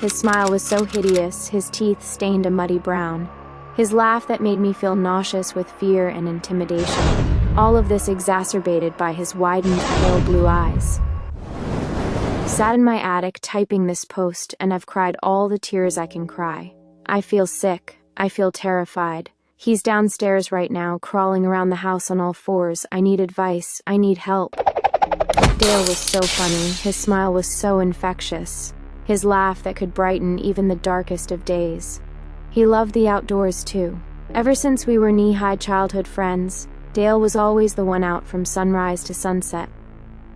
His smile was so hideous, his teeth stained a muddy brown. His laugh that made me feel nauseous with fear and intimidation. All of this exacerbated by his widened, pale blue eyes. Sat in my attic typing this post, and I've cried all the tears I can cry. I feel sick. I feel terrified. He's downstairs right now, crawling around the house on all fours. I need advice. I need help. Dale was so funny. His smile was so infectious. His laugh that could brighten even the darkest of days. He loved the outdoors too. Ever since we were knee-high childhood friends, Dale was always the one out from sunrise to sunset,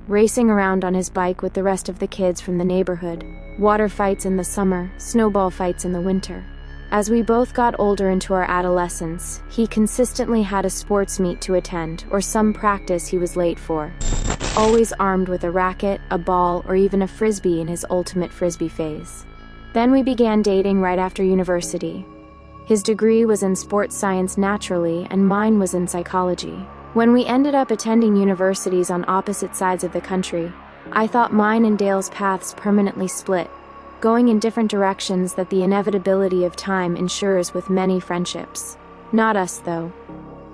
racing around on his bike with the rest of the kids from the neighborhood. Water fights in the summer, snowball fights in the winter. As we both got older into our adolescence, he consistently had a sports meet to attend or some practice he was late for. Always armed with a racket, a ball, or even a frisbee in his ultimate frisbee phase. Then we began dating right after university. His degree was in sports science naturally, and mine was in psychology. When we ended up attending universities on opposite sides of the country, I thought mine and Dale's paths permanently split, going in different directions that the inevitability of time ensures with many friendships. Not us, though.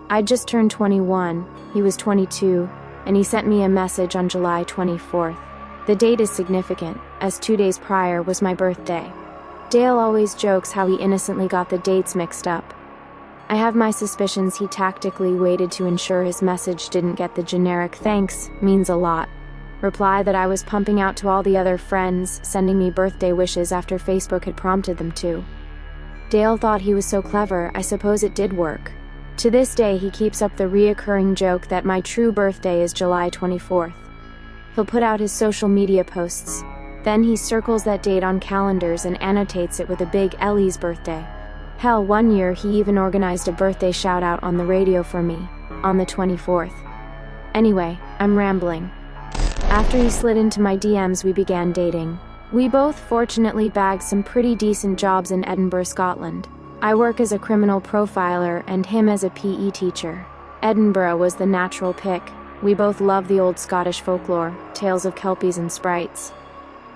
I'd just turned 21, he was 22, and he sent me a message on July 24th. The date is significant, as 2 days prior was my birthday. Dale always jokes how he innocently got the dates mixed up. I have my suspicions he tactically waited to ensure his message didn't get the generic "thanks, means a lot" reply that I was pumping out to all the other friends, sending me birthday wishes after Facebook had prompted them to. Dale thought he was so clever, I suppose it did work. To this day, he keeps up the reoccurring joke that my true birthday is July 24th. He'll put out his social media posts. Then he circles that date on calendars and annotates it with a big Ellie's birthday. Hell, one year he even organized a birthday shout-out on the radio for me, on the 24th. Anyway, I'm rambling. After he slid into my DMs, we began dating. We both fortunately bagged some pretty decent jobs in Edinburgh, Scotland. I work as a criminal profiler and him as a PE teacher. Edinburgh was the natural pick. We both love the old Scottish folklore, tales of kelpies and sprites.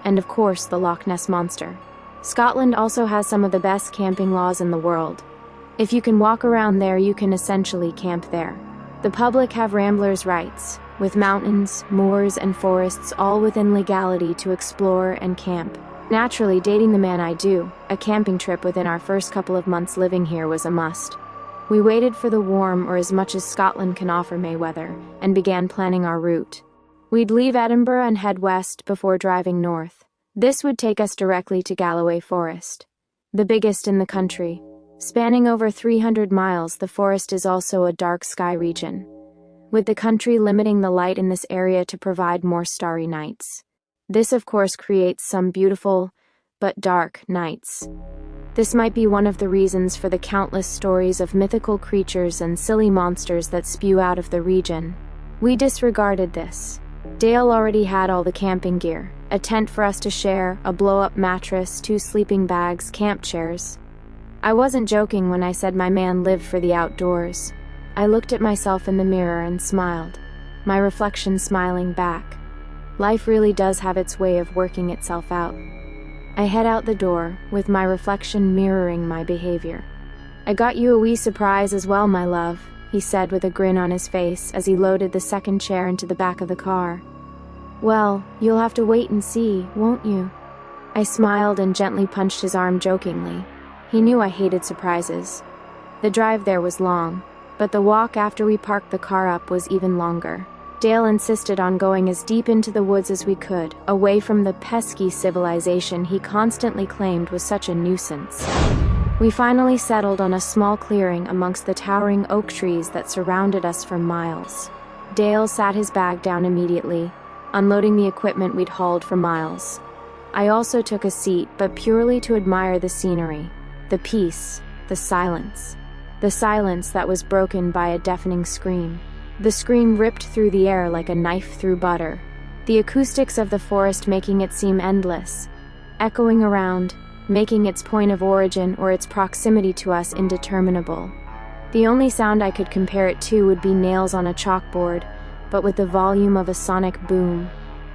And of course, the Loch Ness Monster. Scotland also has some of the best camping laws in the world. If you can walk around there, you can essentially camp there. The public have ramblers' rights, with mountains, moors, and forests all within legality to explore and camp. Naturally, dating the man I do, a camping trip within our first couple of months living here was a must. We waited for the warm or as much as Scotland can offer May weather, and began planning our route. We'd leave Edinburgh and head west before driving north. This would take us directly to Galloway Forest, the biggest in the country. Spanning over 300 miles, the forest is also a dark sky region, with the country limiting the light in this area to provide more starry nights. This, of course, creates some beautiful, but dark nights. This might be one of the reasons for the countless stories of mythical creatures and silly monsters that spew out of the region. We disregarded this. Dale already had all the camping gear, a tent for us to share, a blow-up mattress, 2 sleeping bags, camp chairs. I wasn't joking when I said my man lived for the outdoors. I looked at myself in the mirror and smiled, my reflection smiling back. Life really does have its way of working itself out. I head out the door, with my reflection mirroring my behavior. "I got you a wee surprise as well, my love," he said with a grin on his face as he loaded the second chair into the back of the car. "Well, you'll have to wait and see, won't you?" I smiled and gently punched his arm jokingly. He knew I hated surprises. The drive there was long, but the walk after we parked the car up was even longer. Dale insisted on going as deep into the woods as we could, away from the pesky civilization he constantly claimed was such a nuisance. We finally settled on a small clearing amongst the towering oak trees that surrounded us for miles. Dale sat his bag down immediately, unloading the equipment we'd hauled for miles. I also took a seat, but purely to admire the scenery, the peace, the silence. The silence that was broken by a deafening scream. The scream ripped through the air like a knife through butter, the acoustics of the forest making it seem endless, echoing around, making its point of origin or its proximity to us indeterminable. The only sound I could compare it to would be nails on a chalkboard, but with the volume of a sonic boom.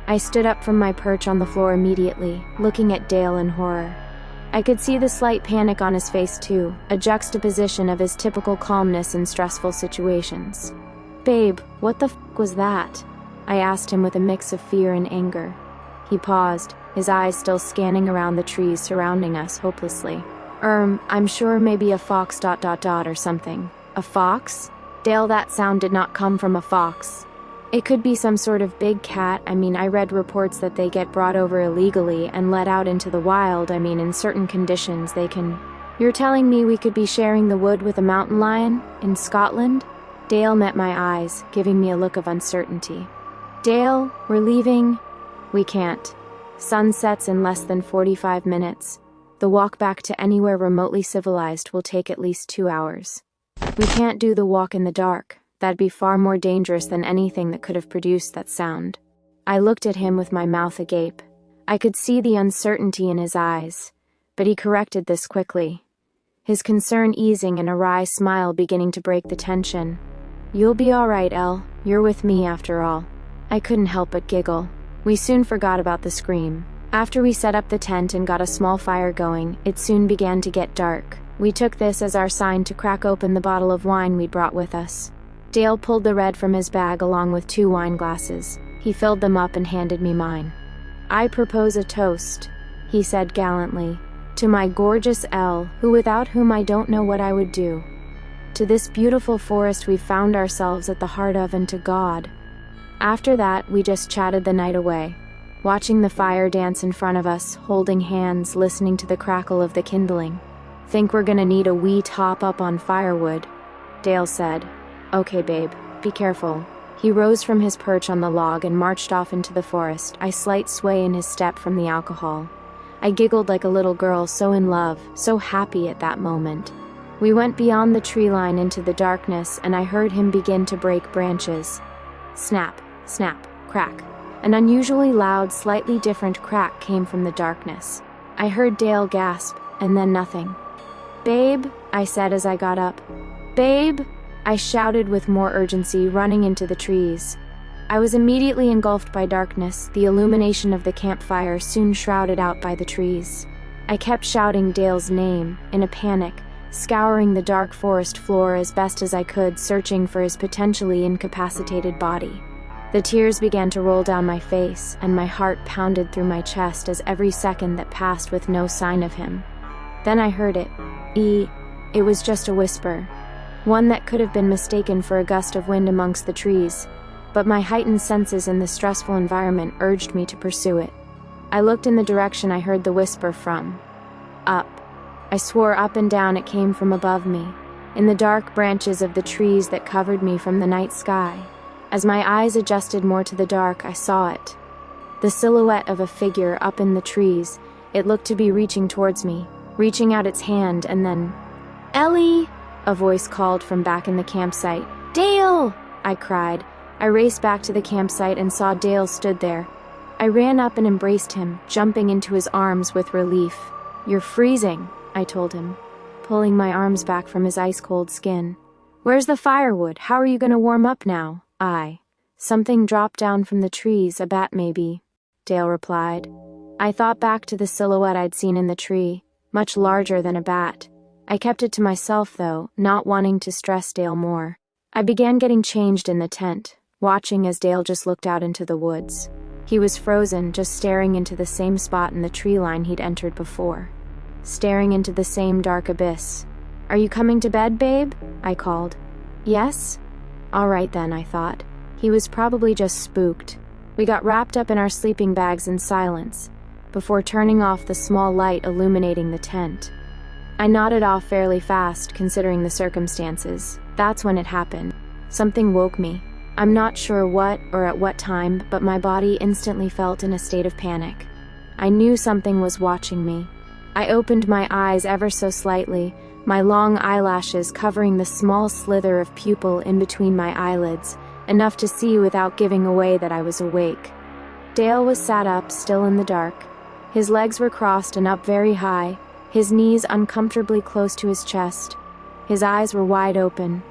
I stood up from my perch on the floor immediately, looking at Dale in horror. I could see the slight panic on his face too, a juxtaposition of his typical calmness in stressful situations. "Babe, what the f*** was that?" I asked him with a mix of fear and anger. He paused, his eyes still scanning around the trees surrounding us hopelessly. I'm sure maybe a fox ... or something." "A fox?" "Dale, that sound did not come from a fox. It could be some sort of big cat. I read reports that they get brought over illegally and let out into the wild. In certain conditions they can..." "You're telling me we could be sharing the wood with a mountain lion? In Scotland?" Dale met my eyes, giving me a look of uncertainty. "Dale, we're leaving." "We can't. Sun sets in less than 45 minutes. The walk back to anywhere remotely civilized will take at least 2 hours. We can't do the walk in the dark. That'd be far more dangerous than anything that could have produced that sound." I looked at him with my mouth agape. I could see the uncertainty in his eyes, but he corrected this quickly, his concern easing and a wry smile beginning to break the tension. "You'll be all right, Elle. You're with me after all." I couldn't help but giggle. We soon forgot about the scream. After we set up the tent and got a small fire going, it soon began to get dark. We took this as our sign to crack open the bottle of wine we'd brought with us. Dale pulled the red from his bag along with 2 wine glasses. He filled them up and handed me mine. "I propose a toast," he said gallantly, "to my gorgeous Elle, without whom I don't know what I would do. To this beautiful forest we've found ourselves at the heart of, and to God." After that, we just chatted the night away, watching the fire dance in front of us, holding hands, listening to the crackle of the kindling. "Think we're gonna need a wee top up on firewood," Dale said. "Okay, babe, be careful." He rose from his perch on the log and marched off into the forest, a slight sway in his step from the alcohol. I giggled like a little girl, so in love, so happy at that moment. We went beyond the tree line into the darkness, and I heard him begin to break branches. Snap, snap, crack. An unusually loud, slightly different crack came from the darkness. I heard Dale gasp, and then nothing. "Babe," I said as I got up. "Babe," I shouted with more urgency, running into the trees. I was immediately engulfed by darkness, the illumination of the campfire soon shrouded out by the trees. I kept shouting Dale's name, in a panic, scouring the dark forest floor as best as I could, searching for his potentially incapacitated body. The tears began to roll down my face, and my heart pounded through my chest as every second that passed with no sign of him. Then I heard it. It was just a whisper. One that could have been mistaken for a gust of wind amongst the trees, but my heightened senses in the stressful environment urged me to pursue it. I looked in the direction I heard the whisper from. Up. I swore up and down it came from above me, in the dark branches of the trees that covered me from the night sky. As my eyes adjusted more to the dark, I saw it. The silhouette of a figure up in the trees. It looked to be reaching towards me, reaching out its hand, and then... "Ellie!" a voice called from back in the campsite. "Dale!" I cried. I raced back to the campsite and saw Dale stood there. I ran up and embraced him, jumping into his arms with relief. "You're freezing," I told him, pulling my arms back from his ice-cold skin. "Where's the firewood? How are you going to warm up now?" Something dropped down from the trees, a bat maybe," Dale replied. I thought back to the silhouette I'd seen in the tree, much larger than a bat. I kept it to myself, though, not wanting to stress Dale more. I began getting changed in the tent, watching as Dale just looked out into the woods. He was frozen, just staring into the same spot in the tree line he'd entered before. Staring into the same dark abyss. "Are you coming to bed, babe?" I called. "Yes?" "All right then," I thought. He was probably just spooked. We got wrapped up in our sleeping bags in silence, before turning off the small light illuminating the tent. I nodded off fairly fast, considering the circumstances. That's when it happened. Something woke me. I'm not sure what or at what time, but my body instantly felt in a state of panic. I knew something was watching me. I opened my eyes ever so slightly, my long eyelashes covering the small slither of pupil in between my eyelids, enough to see without giving away that I was awake. Dale was sat up, still in the dark. His legs were crossed and up very high, his knees uncomfortably close to his chest. His eyes were wide open,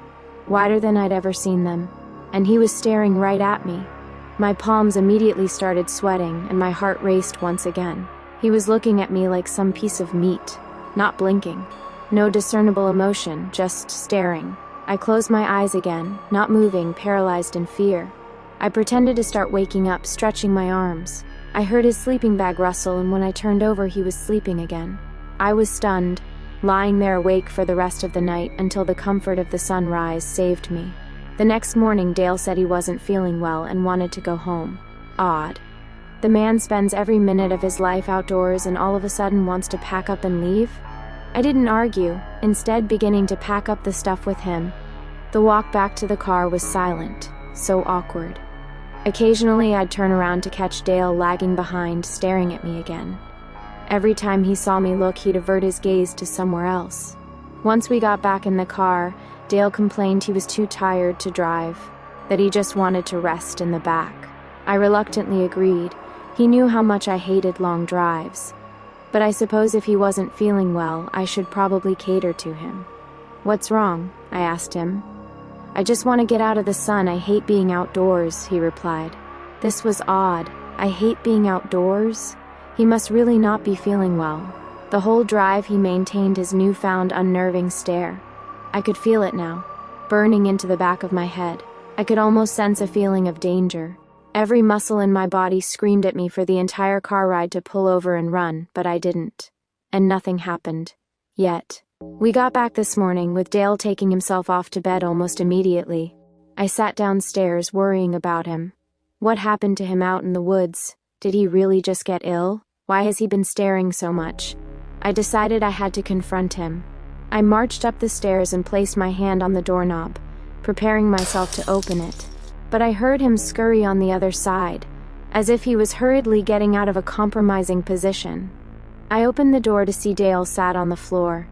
wider than I'd ever seen them, and he was staring right at me. My palms immediately started sweating, and my heart raced once again. He was looking at me like some piece of meat, not blinking. No discernible emotion, just staring. I closed my eyes again, not moving, paralyzed in fear. I pretended to start waking up, stretching my arms. I heard his sleeping bag rustle, and when I turned over, he was sleeping again. I was stunned, lying there awake for the rest of the night until the comfort of the sunrise saved me. The next morning, Dale said he wasn't feeling well and wanted to go home. Odd. The man spends every minute of his life outdoors and all of a sudden wants to pack up and leave? I didn't argue, instead beginning to pack up the stuff with him. The walk back to the car was silent, so awkward. Occasionally I'd turn around to catch Dale lagging behind, staring at me again. Every time he saw me look, he'd avert his gaze to somewhere else. Once we got back in the car, Dale complained he was too tired to drive, that he just wanted to rest in the back. I reluctantly agreed. He knew how much I hated long drives. But I suppose if he wasn't feeling well, I should probably cater to him. "What's wrong?" I asked him. "I just want to get out of the sun. I hate being outdoors," he replied. This was odd. I hate being outdoors? He must really not be feeling well. The whole drive he maintained his newfound unnerving stare. I could feel it now, burning into the back of my head. I could almost sense a feeling of danger. Every muscle in my body screamed at me for the entire car ride to pull over and run, but I didn't. And nothing happened. Yet. We got back this morning, with Dale taking himself off to bed almost immediately. I sat downstairs, worrying about him. What happened to him out in the woods? Did he really just get ill? Why has he been staring so much? I decided I had to confront him. I marched up the stairs and placed my hand on the doorknob, preparing myself to open it. But I heard him scurry on the other side, as if he was hurriedly getting out of a compromising position. I opened the door to see Dale sat on the floor,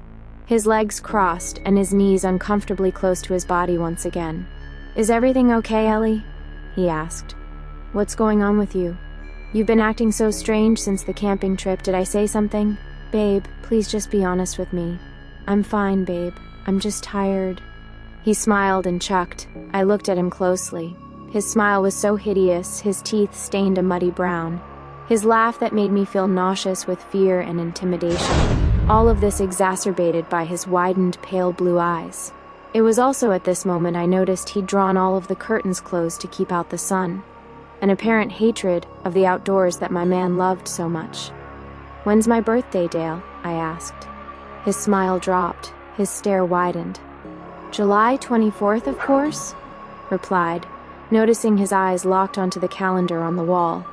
his legs crossed and his knees uncomfortably close to his body once again. "Is everything okay, Ellie?" he asked. "What's going on with you? You've been acting so strange since the camping trip. Did I say something? Babe, please just be honest with me." "I'm fine, babe. I'm just tired." He smiled and chucked. I looked at him closely. His smile was so hideous, his teeth stained a muddy brown. His laugh that made me feel nauseous with fear and intimidation. All of this exacerbated by his widened, pale blue eyes. It was also at this moment I noticed he'd drawn all of the curtains closed to keep out the sun. An apparent hatred of the outdoors that my man loved so much. "When's my birthday, Dale?" I asked. His smile dropped, his stare widened. "July 24th, of course," replied, noticing his eyes locked onto the calendar on the wall.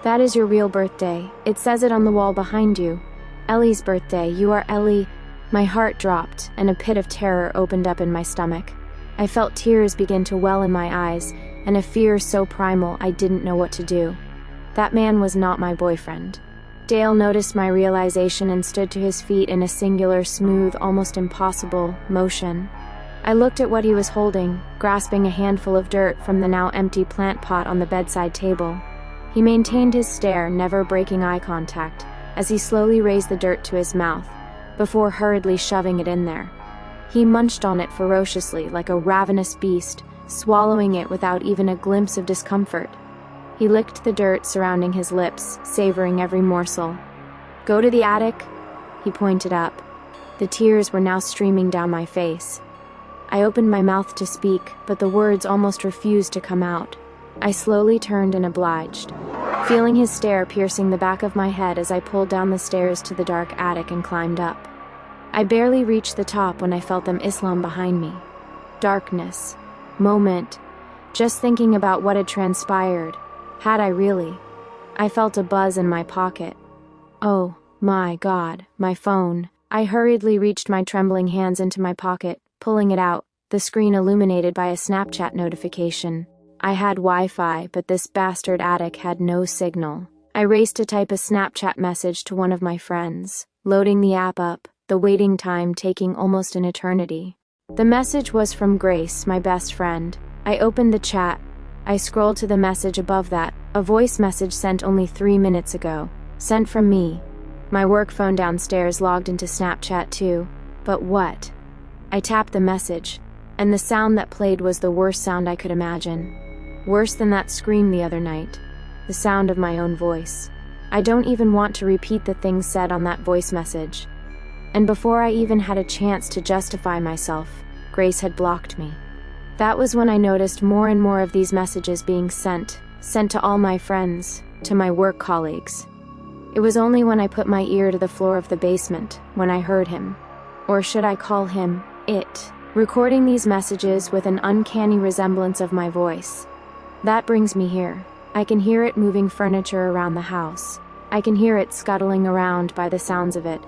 "That is your real birthday. It says it on the wall behind you. Ellie's birthday. You are Ellie." My heart dropped, and a pit of terror opened up in my stomach. I felt tears begin to well in my eyes, and a fear so primal I didn't know what to do. That man was not my boyfriend. Dale noticed my realization and stood to his feet in a singular, smooth, almost impossible motion. I looked at what he was holding, grasping a handful of dirt from the now empty plant pot on the bedside table. He maintained his stare, never breaking eye contact, as he slowly raised the dirt to his mouth, before hurriedly shoving it in there. He munched on it ferociously, like a ravenous beast, swallowing it without even a glimpse of discomfort. He licked the dirt surrounding his lips, savoring every morsel. "Go to the attic," he pointed up. The tears were now streaming down my face. I opened my mouth to speak, but the words almost refused to come out. I slowly turned and obliged, feeling his stare piercing the back of my head as I pulled down the stairs to the dark attic and climbed up. I barely reached the top when I felt them Islam behind me. Darkness. Moment. Just thinking about what had transpired. Had I really? I felt a buzz in my pocket. Oh, my God, my phone. I hurriedly reached my trembling hands into my pocket, pulling it out, the screen illuminated by a Snapchat notification. I had Wi-Fi, but this bastard attic had no signal. I raced to type a Snapchat message to one of my friends, loading the app up, the waiting time taking almost an eternity. The message was from Grace, my best friend. I opened the chat. I scrolled to the message above that, a voice message sent only 3 minutes ago. Sent from me. My work phone downstairs logged into Snapchat too. But what? I tapped the message, and the sound that played was the worst sound I could imagine. Worse than that scream the other night. The sound of my own voice. I don't even want to repeat the things said on that voice message. And before I even had a chance to justify myself, Grace had blocked me. That was when I noticed more and more of these messages being sent to all my friends, to my work colleagues. It was only when I put my ear to the floor of the basement when I heard him, or should I call him it, recording these messages with an uncanny resemblance of my voice. That brings me here. I can hear it moving furniture around the house. I can hear it scuttling around by the sounds of it,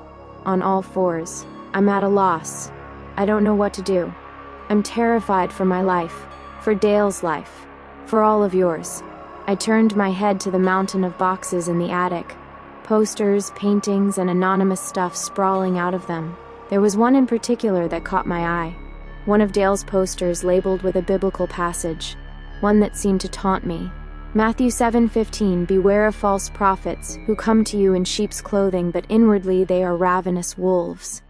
on all fours. I'm at a loss. I don't know what to do. I'm terrified for my life, for Dale's life, for all of yours. I turned my head to the mountain of boxes in the attic, posters, paintings, and anonymous stuff sprawling out of them. There was one in particular that caught my eye. One of Dale's posters labeled with a biblical passage, one that seemed to taunt me. Matthew 7:15, beware of false prophets who come to you in sheep's clothing, but inwardly they are ravenous wolves.